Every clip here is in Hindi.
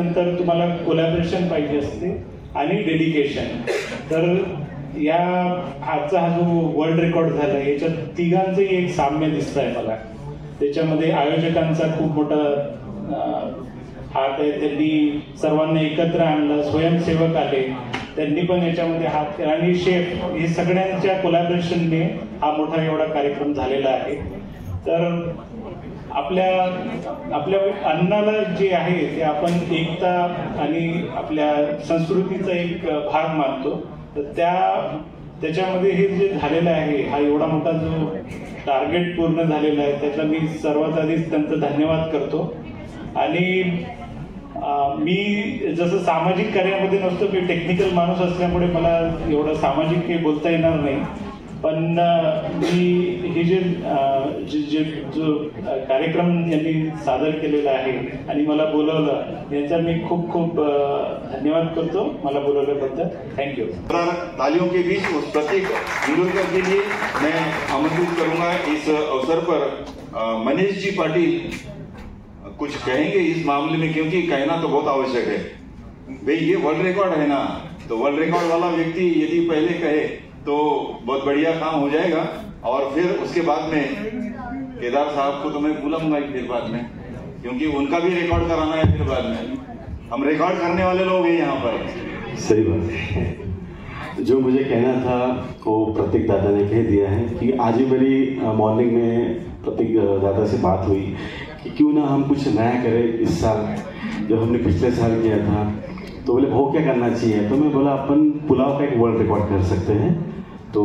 नंतर तुम्हाला कोलॅबरेशन पाहिजे असते आणि डेडिकेशन. तर या आजचा हा जो वर्ल्ड रेकॉर्ड झाला याच्यात तिघांचंही एक साम्य दिसत आहे मला. त्याच्यामध्ये आयोजकांचा खूप मोठा हात आहे. त्यांनी सर्वांना एकत्र आणलं, स्वयंसेवक आले, त्यांनी पण याच्यामध्ये हात केला, आणि शेफ, हे सगळ्यांच्या कोलॅबरेशनने हा मोठा एवढा कार्यक्रम झालेला आहे. तर आपल्या अन्नाला जे आहे ते आपण एकता आणि आपल्या संस्कृतीचा एक भाग मानतो. तर त्याच्यामध्ये हे जे झालेलं आहे, हा एवढा मोठा जो टार्गेट पूर्ण झालेला आहे, त्याचा मी सर्वात आधीच त्यांचं धन्यवाद करतो. आणि मी जसं सामाजिक कार्यामध्ये नसतो, मी टेक्निकल माणूस असल्यामुळे मला एवढं सामाजिक काही बोलता येणार नाही. पण मी हे जो कार्यक्रम यांनी सादर केलेला आहे आणि मला बोलवलं, याचा मी खूप खूप धन्यवाद करतो मला बोलवल्याबद्दल. थँक्यू. तालियों के बीच उस प्रतीक इंदुरकर के लिए मैं आमंत्रित करूंगा. इस अवसर पर मनीष जी पाटिल कुछ कहेंगे इस मामले में, क्योंकि कहना तो बहुत आवश्यक है. भाई ये वर्ल्ड रिकॉर्ड है ना, तो वर्ल्ड रिकॉर्ड वाला व्यक्ति यदि पहले कहे तो बहुत बढ़िया काम हो जाएगा. और फिर उसके बाद में केदार साहब को तो मैं बुलाऊंगा फिर बाद में, क्योंकि उनका भी रिकॉर्ड कराना है. फिर बाद में हम रिकॉर्ड करने वाले लोग हैं यहाँ पर. सही बात है. जो मुझे कहना था वो प्रतीक दादा ने कह दिया है कि आज ही मेरी मॉर्निंग में प्रतीक दादा से बात हुई कि क्यों ना हम कुछ नया करें इस साल, जो हमने पिछले साल किया था. तो बोले वो क्या करना चाहिए, तो मैं बोला अपन पुलाव का एक वर्ल्ड रिकॉर्ड कर सकते हैं. तो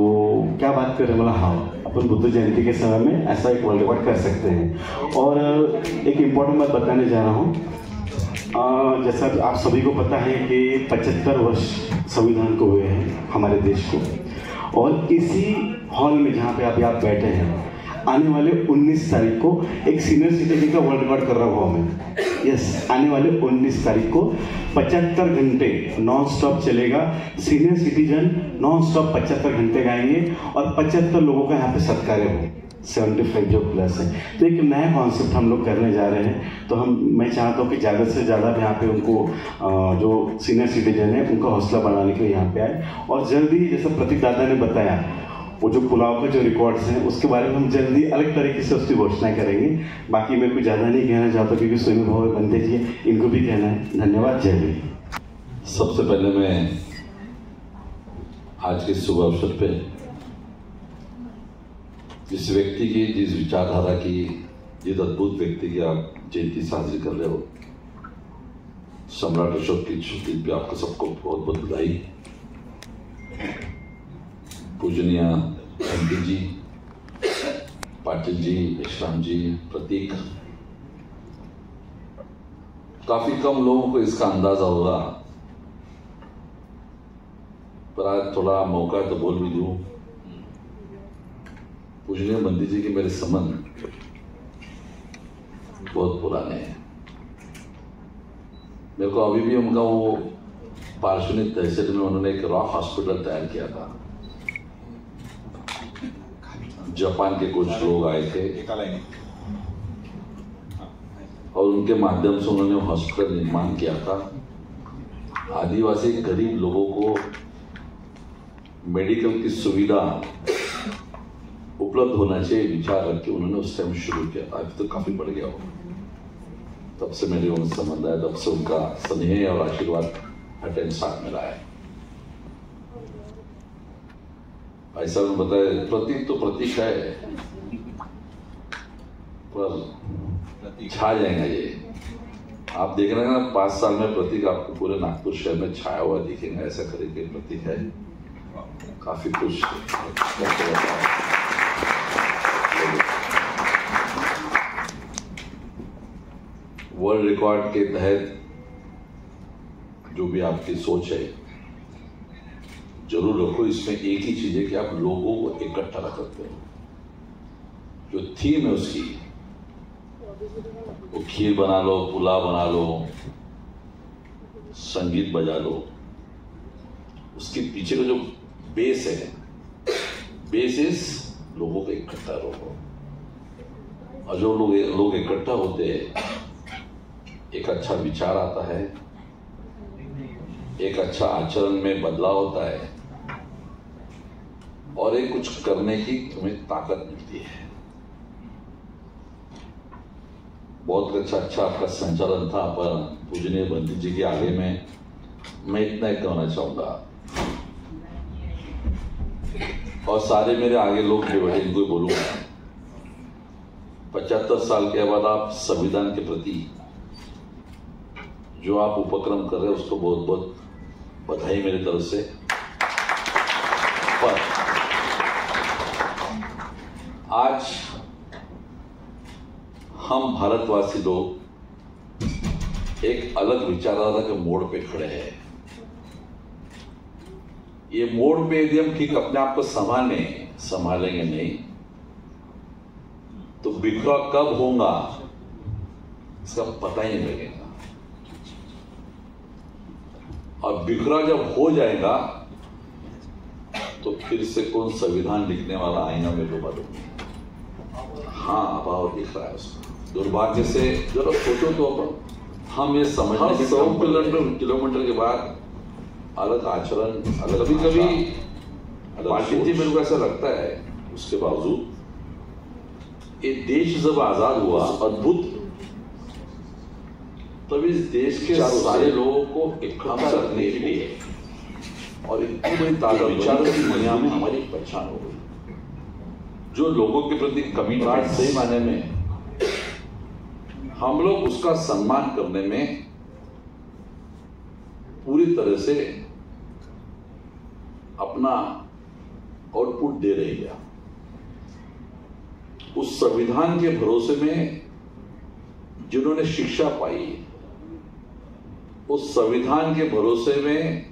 क्या बात कर रहे हैं, बोला हाँ, अपन बुद्ध जयंती के समय में ऐसा एक वर्ल्ड रिकॉर्ड कर सकते हैं. और एक इम्पोर्टेंट बात बताने जा रहा हूँ. जैसा आप सभी को पता है कि 75 वर्ष संविधान को हुए हैं हमारे देश को, और इसी हॉल में जहाँ पे अभी आप बैठे हैं, आने वाले 19 तारीख को एक सीनियर सिटीजन का वर्ल्ड रिकॉर्ड कर रहा हूँ मैं. यस, आने वाले 19 तारीख को 75 घंटे नॉन स्टॉप चलेगा. सीनियर सिटीजन नॉन स्टॉप 75 घंटे गाएंगे और 75 लोगों का यहाँ पे सत्कार्य हो, 75 जो प्लस है. तो एक नया कॉन्सेप्ट हम लोग करने जा रहे हैं. तो मैं चाहता हूँ कि ज़्यादा से ज़्यादा यहाँ पे उनको जो सीनियर सिटीजन है उनका हौसला बढ़ाने के लिए यहाँ पे आए. और जल्दी, जैसा प्रतीक दादा ने बताया, वो जो पुलाव के जो रिकॉर्ड्स हैं उसके बारे में हम जल्दी अलग तरीके से उसकी घोषणा करेंगे. बाकी मैं कुछ ज़्यादा नहीं कहना चाहता, क्योंकि स्वयं भाव बंदे जी इनको भी कहना है. धन्यवाद. जय हिंद. सबसे पहले मैं आज के शुभ अवसर पे जिस व्यक्ति की, जिस विचारधारा की, जिस अद्भुत व्यक्ति की आप जयंती साजरी कर रहे हो, सम्राट अशोक की छुट्टी पे आपको सबको बहुत बहुत बधाई. पूजनीय एमपी जी, पाटिल जी, यशराम जी, प्रतीक, काफी कम लोगों को इसका अंदाजा होगा, पर आज थोड़ा मौका तो बोल भी दूं. पूजनीय बंदी जी के मेरे संबंध बहुत पुराने हैं. मेरे को अभी भी उनका वो पार्श्वनिक तहसील में उन्होंने एक रॉक हॉस्पिटल तैयार किया था. जापान के कुछ लोग आए थे और उनके माध्यम से उन्होंने हॉस्पिटल निर्माण किया था. आदिवासी गरीब लोगों को मेडिकल की सुविधा उपलब्ध होना चाहिए विचार रख के उन्होंने उस टाइम शुरू किया था. अभी तो काफी बढ़ गया हो. तब से मेरे उनसे संबंध है, तब से उनका स्नेह और आशीर्वाद अटेंड साथ मिला है. भाई साहब ने बताया प्रतीक तो प्रतीक है, पर छा जाएगा ये. आप देख रहे हैं ना, 5 साल में प्रतीक आपको पूरे नागपुर शहर में छाया हुआ दिखेगा. ऐसा करेंगे प्रतीक है. काफी खुश. वर्ल्ड रिकॉर्ड के तहत जो भी आपकी सोच है जरूर रखो. इसमें एक ही चीज है कि आप लोगों को इकट्ठा रखते हो. जो थीम है उसकी, वो खीर बना लो, पुलाव बना लो, संगीत बजा लो, उसके पीछे का जो बेस है, बेस इज लोगों को इकट्ठा रखो. और जो लोग इकट्ठा होते हैं, एक अच्छा विचार आता है, एक अच्छा आचरण में बदलाव होता है और एक कुछ करने की तुम्हें ताकत मिलती है। बहुत अच्छा आपका संचालन था, पर पूजनीय बंटी जी के आगे में मैं इतना ही कहना चाहूंगा, और सारे मेरे आगे लोग भी बैठे इनको ही बोलूंगा, 75 साल के बाद आप संविधान के प्रति जो आप उपक्रम कर रहे हैं उसको बहुत बहुत बधाई मेरी तरफ से। पर आज हम भारतवासी लोग एक अलग विचारधारा के मोड़ पे खड़े हैं। ये मोड़ पे यदि हम ठीक अपने आप को संभालेंगे नहीं तो बिखराव कब होगा इसका पता ही नहीं लगेगा, और बिखराव जब हो जाएगा तो फिर से कौन संविधान लिखने वाला आएगा मेरे को मालूम नहीं। हाँ, अभाव दिख रहा है उसका। दुर्भाग्य से जरा सोचो तो हम ये समझने 100 किलोमीटर के बाद अलग आचरण, अलग कभी पार्टी जी, मेरे को ऐसा लगता है उसके बावजूद ये देश जब आजाद हुआ अद्भुत, तब इस देश के सारे लोगों को इकट्ठा करने के लिए और इतनी बड़ी ताजा विचारों की दुनिया में हमारी पहचान हो गई। जो लोगों के प्रति कमिटमेंट सही मायने में हम लोग उसका सम्मान करने में पूरी तरह से अपना आउटपुट दे रही है। उस संविधान के भरोसे में जिन्होंने शिक्षा पाई, उस संविधान के भरोसे में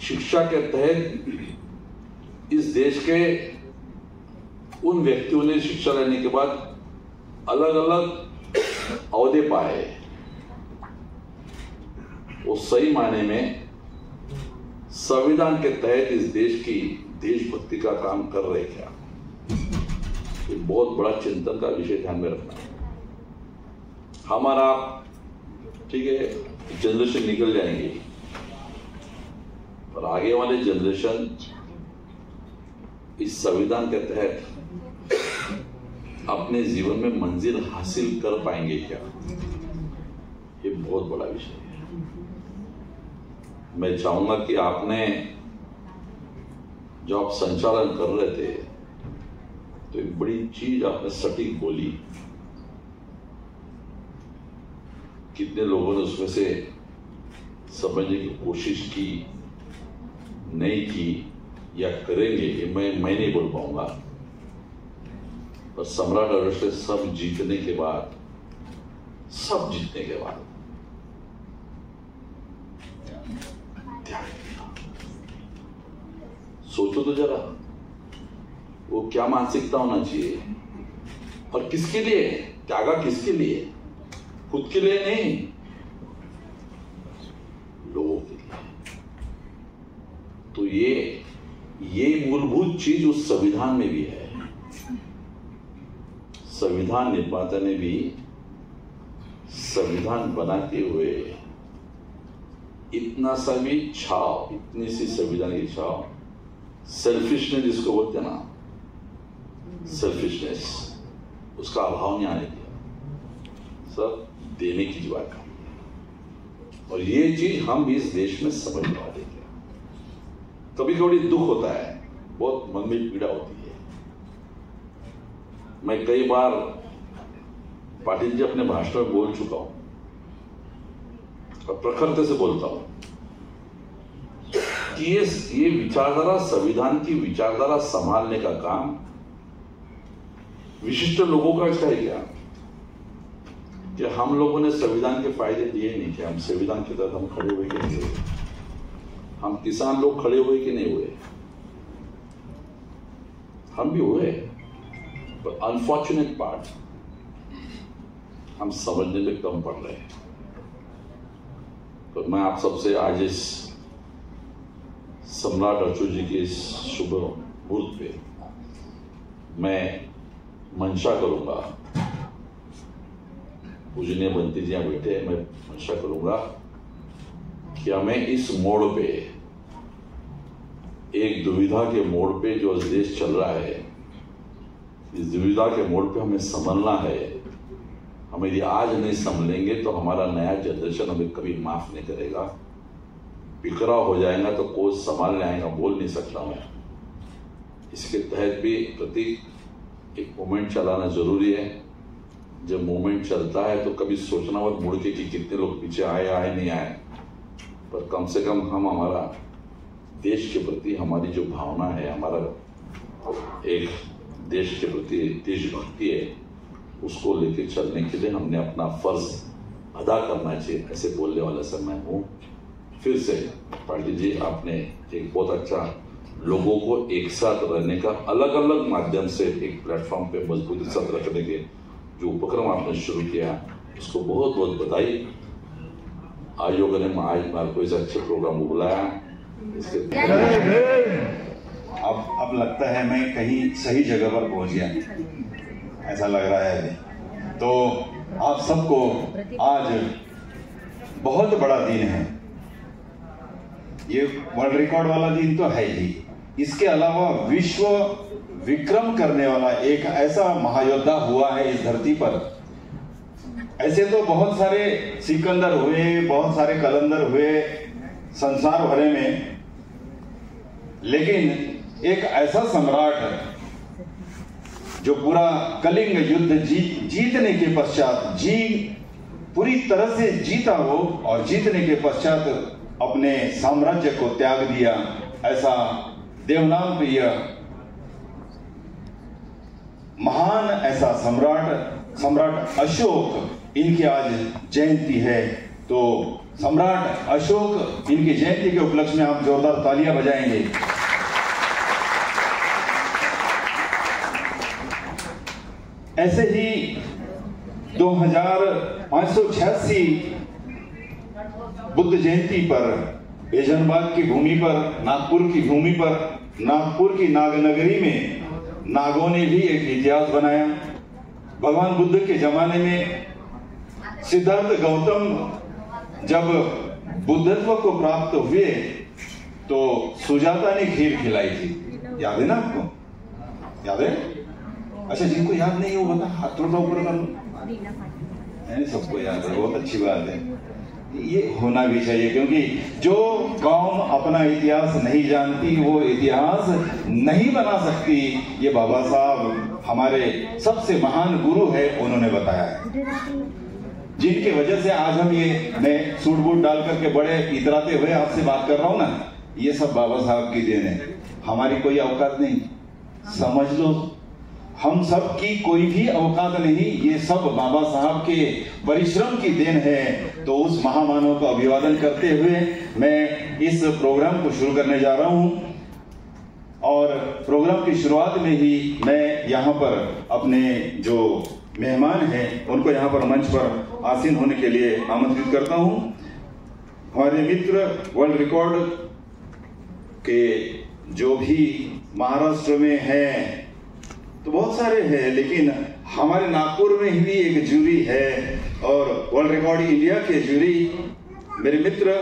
शिक्षा के तहत इस देश के उन व्यक्तियों ने शिक्षा लेने के बाद अलग अलग अहदे पाए, वो सही मायने में संविधान के तहत इस देश की देशभक्ति का काम कर रहे क्या, ये बहुत बड़ा चिंतन का विषय ध्यान में रखना है। हमारा ठीक है जनरेशन निकल जाएंगे, पर आगे वाले जनरेशन इस संविधान के तहत अपने जीवन में मंजिल हासिल कर पाएंगे क्या, ये बहुत बड़ा विषय है। मैं चाहूंगा कि आपने जो आप संचालन कर रहे थे तो एक बड़ी चीज आपने सटीक बोली, कितने लोगों ने उसमें से समझने की कोशिश की, नहीं की या करेंगे ये मैं नहीं बोल पाऊंगा, पर सम्राट अगस्त सब जीतने के बाद सोचो तो जरा वो क्या मानसिकता होना चाहिए, और किसके लिए त्यागा, किसके लिए, खुद के लिए नहीं, लोगों के लिए। तो ये मूलभूत चीज उस संविधान में भी है। संविधान निर्माता ने भी संविधान बनाते हुए इतना सा भी छाव, इतनी सी संविधान की छाव, सेल्फिशनेस जिसको बोलते हैं ना, सेल्फिशनेस, उसका अभाव नहीं आने दिया, सब देने की बात है। और ये चीज हम इस देश में समझ पाते हैं। कभी कभी दुख होता है, बहुत मन में पीड़ा होती है। मैं कई बार पाटिल जी अपने भाषण में बोल चुका हूं और प्रखरता से बोलता हूं कि ये विचारधारा, संविधान की विचारधारा संभालने का काम विशिष्ट लोगों का है क्या, कि हम लोगों ने संविधान के फायदे दिए नहीं, कि हम संविधान के तहत हम खड़े हुए कि नहीं हुए, हम किसान लोग खड़े हुए कि नहीं हुए, हम भी हुए, पर अनफॉर्चुनेट पार्ट हम समझने में कम पड़ रहे हैं। तो मैं आप सबसे आज इस सम्राट अशोक जी के इस शुभ मुहूर्त पे मैं मंशा करूंगा, पूजनीय बंटी जी यहाँ बैठे, मैं मंशा करूंगा कि कि हमें इस मोड़ पे, एक दुविधा के मोड़ पे जो देश चल रहा है, इस दुविधा के मोड़ पे हमें संभलना है। हम यदि आज नहीं संभलेंगे तो हमारा नया जनरेशन हमें कभी माफ नहीं करेगा। बिखराव हो जाएगा तो कोई संभालने आएगा, बोल नहीं सकता मैं। इसके तहत भी प्रतीक एक मूवमेंट चलाना जरूरी है। जब मूवमेंट चलता है तो कभी सोचना मत मुड़ के कि कितने लोग पीछे आए नहीं आए, पर कम से कम हम हमारा देश के प्रति हमारी जो भावना है, हमारा एक देश के प्रति देशभक्ति है, उसको लेकर चलने के लिए हमने अपना फर्ज अदा करना चाहिए। ऐसे बोलने वाला सर मैं हूँ। फिर से पाटिल जी, आपने एक बहुत अच्छा लोगों को एक साथ रहने का अलग अलग माध्यम से एक प्लेटफॉर्म पे मजबूती के साथ रखने के जो उपक्रम आपने शुरू किया, उसको बहुत बहुत बधाई। आयोग ने आज बार को इस अच्छे प्रोग्राम को बुलाया। इसके अब लगता है मैं कहीं सही जगह पर पहुंच गया, ऐसा लग रहा है अभी। तो आप सबको आज बहुत बड़ा दिन है। ये वर्ल्ड रिकॉर्ड वाला दिन तो है ही, इसके अलावा विश्व विक्रम करने वाला एक ऐसा महायोद्धा हुआ है इस धरती पर। ऐसे तो बहुत सारे सिकंदर हुए, बहुत सारे कलंदर हुए संसार भरे में, लेकिन एक ऐसा सम्राट जो पूरा कलिंग युद्ध जीतने के पश्चात पूरी तरह से जीता हो और जीतने के पश्चात अपने साम्राज्य को त्याग दिया, ऐसा देवनाम प्रिय महान ऐसा सम्राट अशोक, इनकी आज जयंती है। तो सम्राट अशोक, इनकी जयंती के उपलक्ष्य में आप जोरदार तालियां बजाएंगे। ऐसे ही 2586 बुद्ध जयंती पर बेजनबाग की भूमि पर, नागपुर की भूमि पर, नागपुर की नागनगरी में नागों ने भी एक इतिहास बनाया। भगवान बुद्ध के जमाने में सिद्धार्थ गौतम जब बुद्धत्व को प्राप्त हुए तो सुजाता ने खीर खिलाई थी, याद है ना आपको? याद है? अच्छा, जिनको याद नहीं हो बता हाथ थोड़ा ऊपर कर लो। सबको याद है, बहुत अच्छी बात है। ये होना भी चाहिए, क्योंकि जो कौम अपना इतिहास नहीं जानती वो इतिहास नहीं बना सकती। ये बाबा साहब हमारे सबसे महान गुरु है, उन्होंने बताया है, जिनकी वजह से आज हम मैं सूट बूट डाल करके बड़े इतराते हुए आपसे बात कर रहा हूं ना, ये सब बाबा साहब की देन है। हमारी कोई औकात नहीं, समझ लो। हम सब की कोई भी औकात नहीं, ये सब बाबा साहब के परिश्रम की देन है। तो उस महामानव का अभिवादन करते हुए मैं इस प्रोग्राम को शुरू करने जा रहा हूं। और प्रोग्राम की शुरुआत में ही मैं यहाँ पर अपने जो मेहमान हैं उनको यहाँ पर मंच पर आसीन होने के लिए आमंत्रित करता हूं। हमारे मित्र वर्ल्ड रिकॉर्ड के जो भी महाराष्ट्र में हैं तो बहुत सारे हैं, लेकिन हमारे नागपुर में ही भी एक जूरी है और वर्ल्ड रिकॉर्ड इंडिया के जूरी मेरे मित्र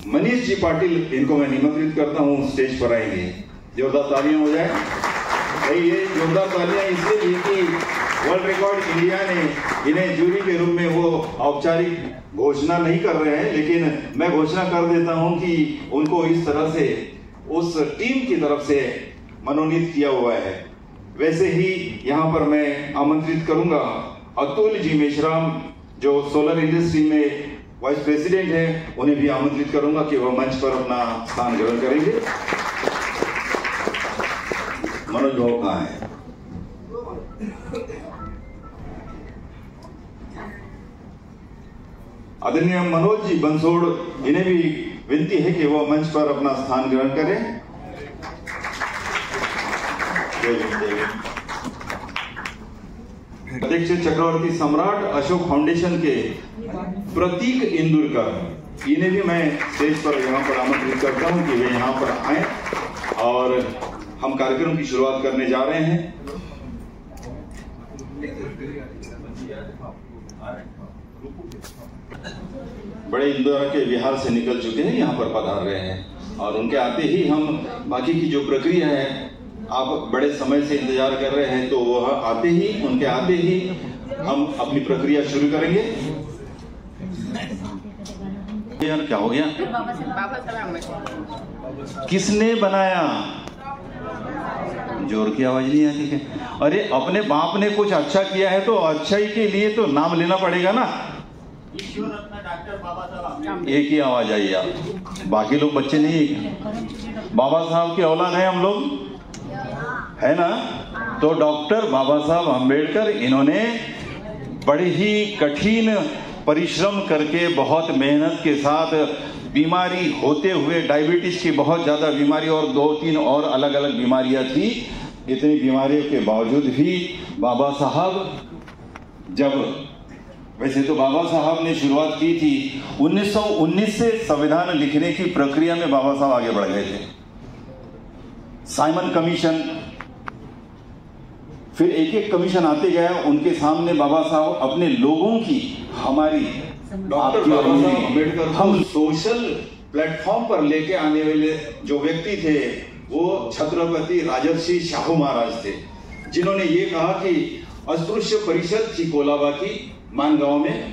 मनीष जी पाटिल, इनको मैं निमंत्रित करता हूं, स्टेज पर आएंगे। जोरदार तालियां हो जाए भाई। ये जोरदार तालियां इसलिए कि वर्ल्ड रिकॉर्ड इंडिया ने इन्हें जूरी के रूप में वो औपचारिक घोषणा नहीं कर रहे हैं, लेकिन मैं घोषणा कर देता हूं कि उनको इस तरह से उस टीम की तरफ से मनोनीत किया हुआ है। वैसे ही यहाँ पर मैं आमंत्रित करूंगा अतुल जी मेश्राम, जो सोलर इंडस्ट्री में वाइस प्रेसिडेंट है, उन्हें भी आमंत्रित करूंगा कि वह मंच पर अपना स्थान ग्रहण करेंगे। मनोज भाव कहाँ है? आदरणीय मनोज जी बंसोड़, इन्हें भी विनती है कि वह मंच पर अपना स्थान ग्रहण करें। अध्यक्ष चक्रवर्ती सम्राट अशोक फाउंडेशन के प्रतीक इंदुरकर, इन्हें भी मैं स्टेज पर यहाँ पर आमंत्रित करता हूँ कि वे यहाँ पर आए और हम कार्यक्रम की शुरुआत करने जा रहे हैं। बड़े इंदौर के बिहार से निकल चुके हैं, यहाँ पर पधार रहे हैं और उनके आते ही हम बाकी की जो प्रक्रिया है, आप बड़े समय से इंतजार कर रहे हैं, तो वह आते ही, उनके आते ही हम अपनी प्रक्रिया शुरू करेंगे। यार क्या हो गया? किसने बनाया? जोर की आवाज नहीं आती है। अरे अपने बाप ने कुछ अच्छा किया है तो अच्छाई के लिए तो नाम लेना पड़ेगा ना। एक ही आवाज आई यार, बाकी लोग बच्चे नहीं है। बाबा साहब की औलाद है हम लोग, है ना? तो डॉक्टर बाबा साहब अम्बेडकर, इन्होंने बड़े ही कठिन परिश्रम करके, बहुत मेहनत के साथ, बीमारी होते हुए, डायबिटीज की बहुत ज्यादा बीमारी और 2-3 और अलग अलग बीमारियां थी, इतनी बीमारियों के बावजूद भी बाबा साहब, जब वैसे तो बाबा साहब ने शुरुआत की थी 1919 से संविधान लिखने की प्रक्रिया में बाबा साहब आगे बढ़ गए थे। साइमन कमीशन, फिर एक एक कमीशन आते गए, उनके सामने बाबा साहब अपने लोगों की, हमारी डॉक्टर बाबा साहब अम्बेडकर हम सोशल प्लेटफॉर्म पर लेके आने वाले जो व्यक्ति थे, वो छत्रपति राजर्षि शाहू महाराज थे, जिन्होंने ये कहा कि अस्पृश्य परिषद थी कोलाबा की मानगांव में,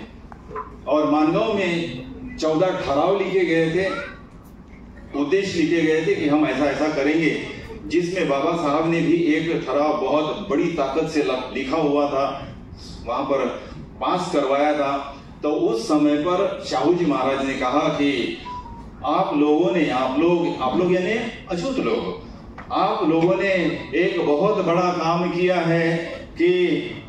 और मानगांव में 14 ठराव लिखे गए थे, उद्देश्य लिखे गए थे कि हम ऐसा ऐसा करेंगे, जिसमें बाबा साहब ने भी एक ठराव बहुत बड़ी ताकत से लिखा हुआ था, वहां पर पास करवाया था। तो उस समय पर शाहू जी महाराज ने कहा कि आप लोग यानी अछूत लोग, आप लोगों ने एक बहुत बड़ा काम किया है कि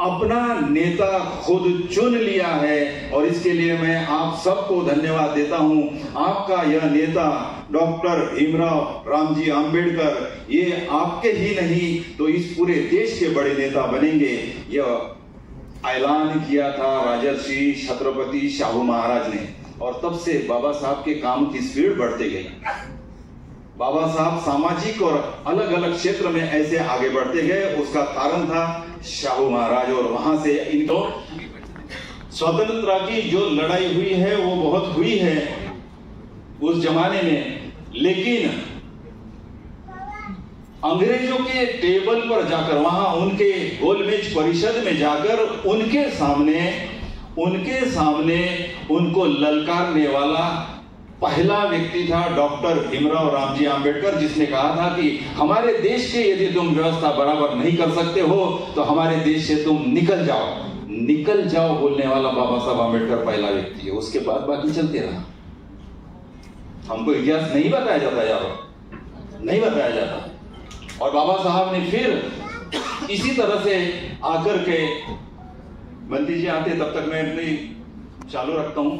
अपना नेता खुद चुन लिया है, और इसके लिए मैं आप सबको धन्यवाद देता हूं। आपका यह नेता डॉक्टर भीमराव रामजी आम्बेडकर, ये आपके ही नहीं तो इस पूरे देश के बड़े नेता बनेंगे, यह ऐलान किया था राजर्षि छत्रपति शाहू महाराज ने। और तब से बाबा साहब के काम की स्पीड बढ़ते गई। बाबा साहब सामाजिक और अलग अलग क्षेत्र में ऐसे आगे बढ़ते गए, उसका कारण था शाहू महाराज। और वहां से इनको स्वतंत्रता की जो लड़ाई हुई है वो बहुत हुई है उस जमाने में, लेकिन अंग्रेजों के टेबल पर जाकर, वहां उनके गोलमेज परिषद में जाकर उनके सामने उनको ललकारने वाला पहला व्यक्ति था डॉक्टर भीमराव रामजी आम्बेडकर, जिसने कहा था कि हमारे देश के यदि तुम व्यवस्था बराबर नहीं कर सकते हो तो हमारे देश से तुम निकल जाओ बोलने वाला बाबा साहब आम्बेडकर पहला व्यक्ति है। उसके बाद बाकी चलते रहा। हमको इतिहास नहीं बताया जाता यार, नहीं बताया जाता। और बाबा साहब ने फिर इसी तरह से आकर के, बंदी जी आते तब तक मैं अपनी चालू रखता हूं,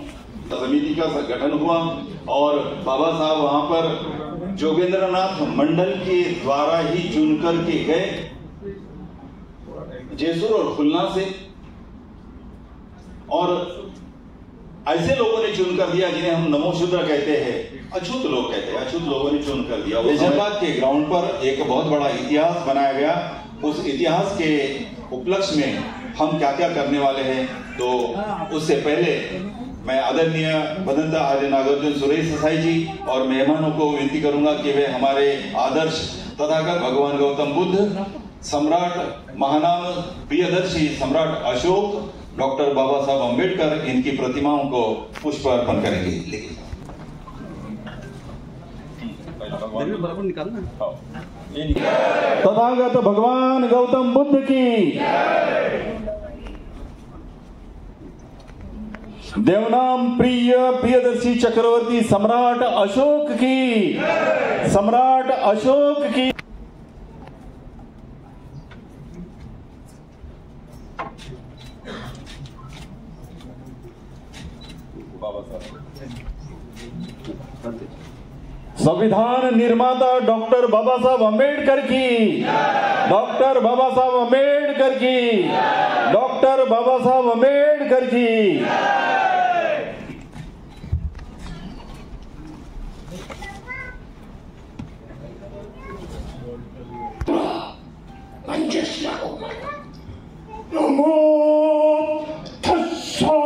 समिति का गठन हुआ और बाबा साहब वहां पर जोगेंद्रनाथ मंडल के द्वारा ही चुनकर के गए, जेसुर और खुलना से, और ऐसे लोगों ने चुनकर दिया जिन्हें हम नमोशूद्र कहते हैं, अछूत लोग कहते हैं, अछूत लोगों ने चुनकर दिया। फैजाबाद के ग्राउंड पर एक बहुत बड़ा इतिहास बनाया गया। उस इतिहास के उपलक्ष्य में हम क्या क्या करने वाले हैं, तो उससे पहले मैं आदरणीय बदंता आर्य नागार्जुन सुरेश देसाई जी और मेहमानों को विनती करूंगा कि वे हमारे आदर्श तथागत भगवान गौतम बुद्ध, सम्राट महानाम प्रियदर्शी सम्राट अशोक, डॉक्टर बाबा साहब अम्बेडकर, इनकी प्रतिमाओं को पुष्प अर्पण करेंगे। तथागत भगवान गौतम बुद्ध की, देवनाम प्रिय प्रियदर्शी चक्रवर्ती सम्राट अशोक की, सम्राट अशोक की। संविधान निर्माता डॉक्टर बाबा साहब अम्बेडकर की, डॉक्टर बाबा साहब अम्बेडकर की, डॉक्टर बाबा साहब अम्बेडकर की। नमो तस्सा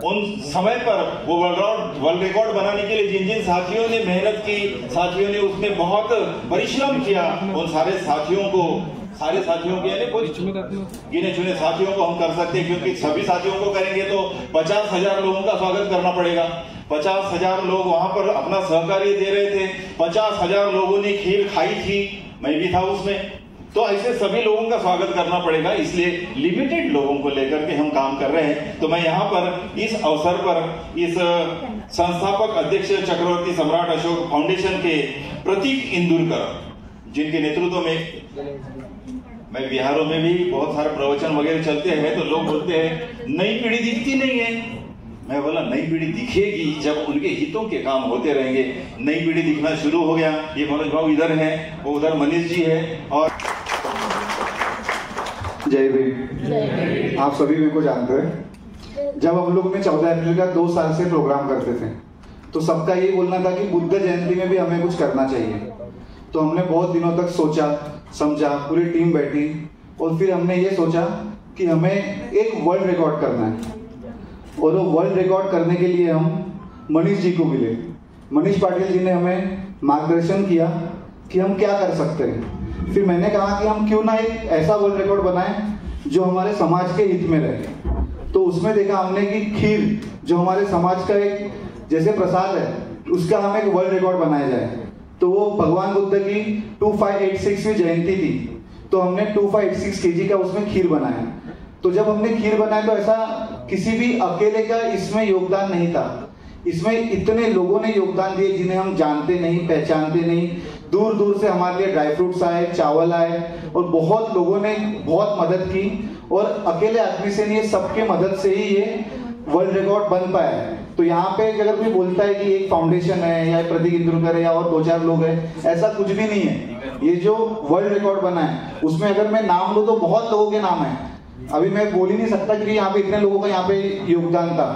उन समय पर वो वर्ल्ड रिकॉर्ड बनाने के लिए जिन जिन साथियों ने मेहनत की, साथियों ने उसमें बहुत परिश्रम किया, उन सारे साथियों के यानी गिने चुने साथियों को हम कर सकते हैं, क्योंकि सभी साथियों को करेंगे तो 50,000 लोगों का स्वागत करना पड़ेगा। 50,000 लोग वहां पर अपना सहकार्य दे रहे थे, 50,000 लोगों ने खीर खाई थी, मैं भी था उसमें। तो ऐसे सभी लोगों का स्वागत करना पड़ेगा, इसलिए लिमिटेड लोगों को लेकर के हम काम कर रहे हैं। तो मैं यहाँ पर इस अवसर पर इस संस्थापक अध्यक्ष चक्रवर्ती सम्राट अशोक फाउंडेशन के प्रतीक इंदुरकर, जिनके नेतृत्व में मैं बिहारों में भी बहुत सारे प्रवचन वगैरह चलते हैं, तो लोग बोलते हैं नई पीढ़ी दिखती नहीं है। मैं बोला नई पीढ़ी दिखेगी जब उनके हितों के काम होते रहेंगे। नई पीढ़ी दिखना शुरू हो गया। ये मनोज भाऊ इधर है, वो उधर मनीष जी है। और जय भीम। आप सभी मेरे को जानते हैं, जब हम लोग ने 14 अप्रैल का 2 साल से प्रोग्राम करते थे, तो सबका ये बोलना था कि बुद्ध जयंती में भी हमें कुछ करना चाहिए। तो हमने बहुत दिनों तक सोचा समझा, पूरी टीम बैठी, और फिर हमने ये सोचा कि हमें एक वर्ल्ड रिकॉर्ड करना है। और वो वर्ल्ड रिकॉर्ड करने के लिए हम मनीष जी को मिले। मनीष पाटिल जी ने हमें मार्गदर्शन किया कि हम क्या कर सकते हैं। फिर मैंने कहा कि हम क्यों ना एक ऐसा वर्ल्ड रिकॉर्ड बनाएं जो हमारे समाज के हित में रहे। तो उसमें देखा हमने कि खीर, जो हमारे समाज का एक जैसे प्रसाद है, उसका हम एक वर्ल्ड रिकॉर्ड बनाया जाए। तो वो भगवान बुद्ध की 2586वीं जयंती थी, तो हमने 2586 kg का उसमें खीर बनाया। तो जब हमने खीर बनाया तो ऐसा किसी भी अकेले का इसमें योगदान नहीं था। इसमें इतने लोगों ने योगदान दिए जिन्हें हम जानते नहीं, पहचानते नहीं। दूर दूर से हमारे लिए ड्राई फ्रूट्स आए, चावल आए, और बहुत लोगों ने बहुत मदद की। और अकेले आदमी से नहीं, सबके मदद से ही ये वर्ल्ड रिकॉर्ड बन पाया है। तो यहाँ पे अगर कोई बोलता है कि एक फाउंडेशन है या प्रतीक इंदुरकर है या और 2-4 लोग हैं, ऐसा कुछ भी नहीं है। ये जो वर्ल्ड रिकॉर्ड बना है उसमें अगर मैं नाम लूं तो बहुत लोगों के नाम है। अभी मैं बोल ही नहीं सकता कि यहाँ पे इतने लोगों का यहाँ पे योगदान था,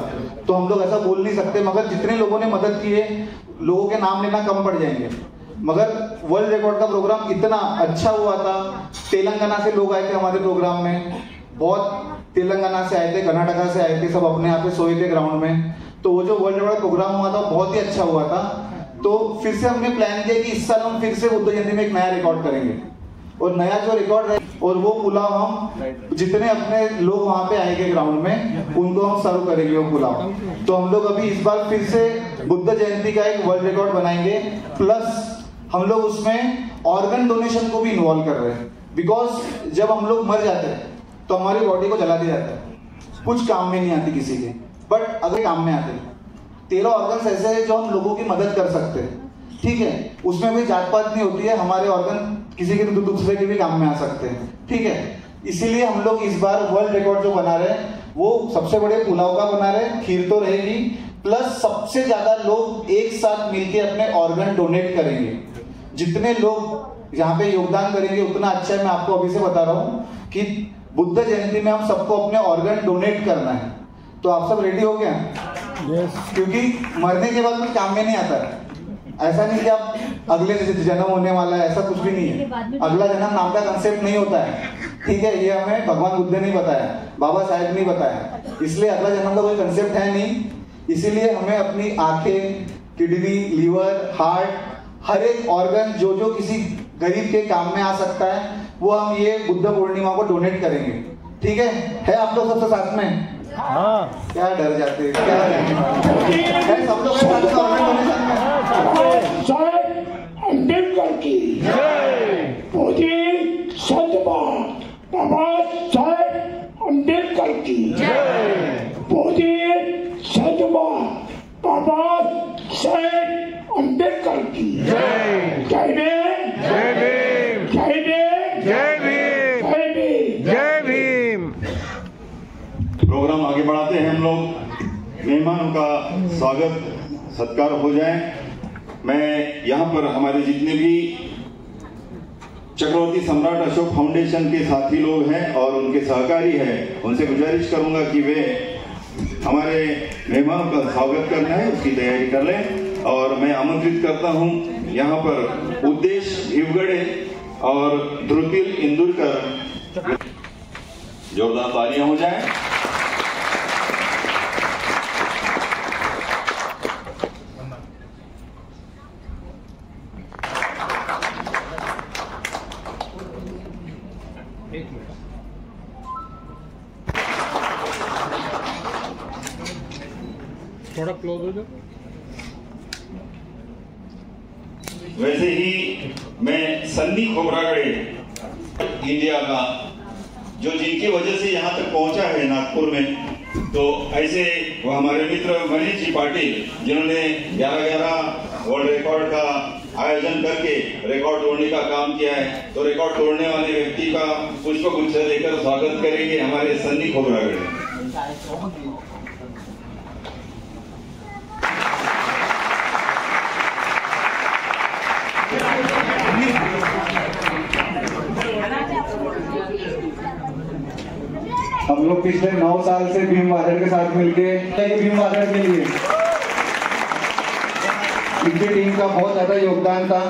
तो हम लोग ऐसा बोल नहीं सकते। मगर जितने लोगों ने मदद की है, लोगों के नाम लेना कम पड़ जाएंगे। मगर वर्ल्ड रिकॉर्ड का प्रोग्राम इतना अच्छा हुआ था। तेलंगाना से लोग आए थे हमारे प्रोग्राम में, बहुत तेलंगाना से आए थे, कर्नाटका से आए थे, सब अपने यहाँ पे सोए थे ग्राउंड में। तो वो जो वर्ल्ड रिकॉर्ड प्रोग्राम हुआ था बहुत ही अच्छा हुआ था। तो फिर से हमने प्लान किया कि इस साल हम फिर से बुद्ध जयंती में एक नया रिकॉर्ड करेंगे, और नया जो रिकॉर्ड है, और वो पुलाव हम जितने अपने लोग वहां पे आएंगे ग्राउंड में, उनको हम सर्व करेंगे वो पुलाव। तो हम लोग अभी इस बार फिर से बुद्ध जयंती का एक वर्ल्ड रिकॉर्ड बनाएंगे, प्लस हम लोग उसमें ऑर्गन डोनेशन को भी इन्वॉल्व कर रहे हैं। बिकॉज जब हम लोग मर जाते हैं तो हमारी बॉडी को जला दिया जाता है, कुछ काम में नहीं आती किसी के, बट अगर काम में आते हैं। 13 ऑर्गन्स ऐसे हैं जो हम लोगों की मदद कर सकते हैं, ठीक है। उसमें कोई जात पात नहीं होती है, हमारे ऑर्गन किसी के दूसरे के भी काम में आ सकते हैं, ठीक है। इसीलिए हम लोग इस बार वर्ल्ड रिकॉर्ड जो बना रहे हैं वो सबसे बड़े पुलाव का बना रहे हैं। खीर तो रहेगी, प्लस सबसे ज्यादा लोग एक साथ मिलकर अपने ऑर्गन डोनेट करेंगे। जितने लोग यहाँ पे योगदान करेंगे उतना अच्छा है। मैं आपको अभी से बता रहा हूँ कि बुद्ध जयंती में हम सबको अपने ऑर्गन डोनेट करना है। तो आप सब रेडी हो गए? yes. क्योंकि मरने के बाद कुछ काम में नहीं आता है। ऐसा नहीं कि आप अगले जन्म होने वाला है, ऐसा कुछ भी नहीं है। अगला जन्म नाम का कंसेप्ट नहीं होता है, ठीक है। ये हमें भगवान बुद्ध ने नहीं बताया, बाबा साहेब ने बताया, इसलिए अगला जन्म का कोई कंसेप्ट है नहीं। इसीलिए हमें अपनी आंखें, किडनी, लीवर, हार्ट, हर एक ऑर्गन जो जो किसी गरीब के काम में आ सकता है, वो हम ये बुद्ध पूर्णिमा को डोनेट करेंगे, ठीक है आप लोग सबसे साथ में? हाँ। क्या डर जाते हैं, क्या है सब लोग साथ में ऑर्गन डोनेशन में। अम्बेडकर की मोदी सदबाद, बाबा साहेब अम्बेडकर की मोदी सदबाद, बाबा साहेब अम्बेडकर की जय भीम, जय भीम, जय भीम, जय भीम, जय भीम, जय भीम। प्रोग्राम आगे बढ़ाते हैं हम लोग। मेहमानों का स्वागत सत्कार हो जाए। मैं यहाँ पर हमारे जितने भी चक्रवर्ती सम्राट अशोक फाउंडेशन के साथी लोग हैं और उनके सहकारी हैं, उनसे गुजारिश करूंगा कि वे हमारे मेहमानों का स्वागत करना है, उसकी तैयारी कर लें। और मैं आमंत्रित करता हूं यहाँ पर उद्देश भीवगढ़े और ध्रुतिल इंदुरकर। जोरदार तालियां हो जाएं। थोड़ा क्लोज हो जाओ। वैसे ही मैं सन्नी खोबरागड़े इंडिया का जो जिनकी वजह से यहाँ तक पहुंचा है नागपुर में, तो ऐसे वो हमारे मित्र मनीष जी पाटिल जिन्होंने 11-11 वर्ल्ड रिकॉर्ड का आयोजन करके रिकॉर्ड तोड़ने का काम किया है, तो रिकॉर्ड तोड़ने वाले व्यक्ति का पुष्पगुच्छ देकर स्वागत करेंगे हमारे सन्नी खोबरागड़े। हम लोग पिछले 9 साल से भीम वादड़ के साथ मिलके भीम वादड़ के लिए इनकी टीम का बहुत ज्यादा योगदान था।